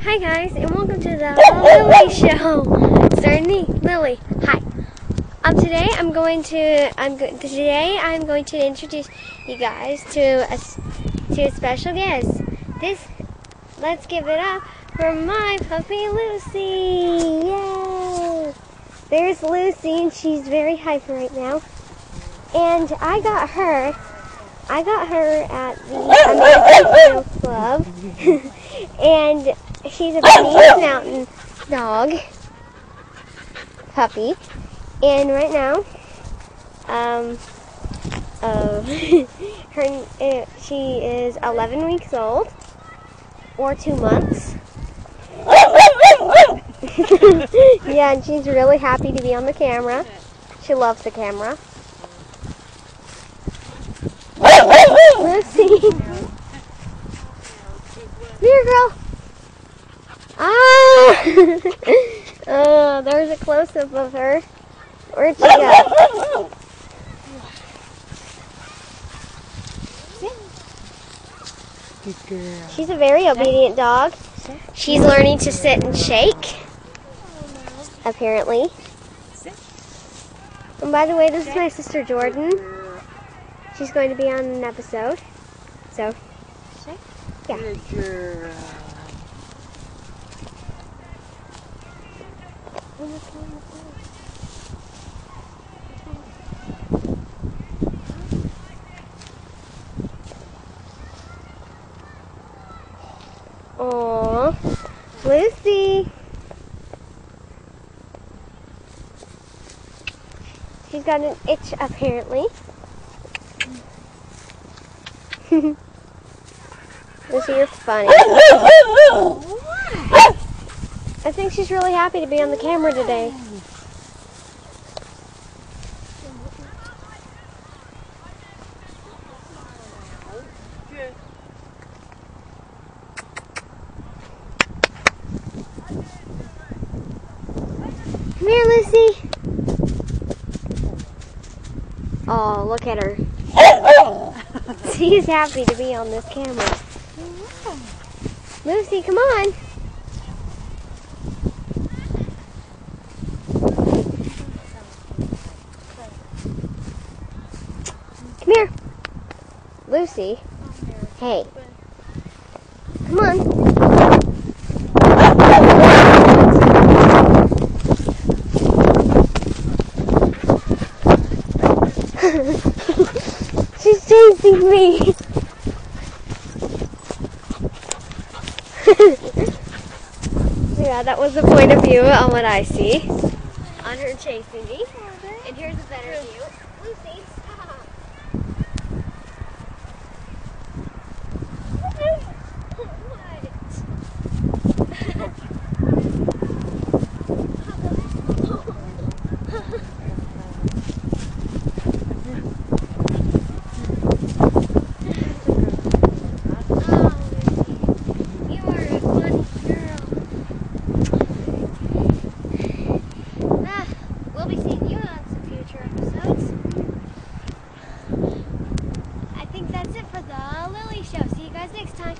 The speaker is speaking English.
Hi guys, and welcome to the Lily Show. Starting Lily. Hi. Today I'm going to introduce you guys to a special guest. Let's give it up for my puppy Lucy. Yay! There's Lucy, and she's very hyper right now. And I got her at the American Club, and she's a Bernese mountain dog puppy. And right now, she is 11 weeks old, or 2 months. Yeah, and she's really happy to be on the camera. She loves the camera. Lucy! Come here, girl! Ah! Oh, there's a close-up of her. Where'd she go? Good girl. She's a very obedient dog. She's learning to sit and shake, apparently. And by the way, this is my sister Jordan. She's going to be on an episode. So, yeah. Good girl. Aww, Lucy. She's got an itch, apparently. Lucy, you're funny. I think she's really happy to be on the camera today. Come here, Lucy. Oh, look at her. She's happy to be on this camera. Lucy, come on. Come here. Lucy. Hey. Come on. She's chasing me. Yeah, that was the point of view on what I see. On her chasing me. And here's a better view. Lucy, stop. We'll be seeing you on some future episodes. I think that's it for the Lily Show. See you guys next time.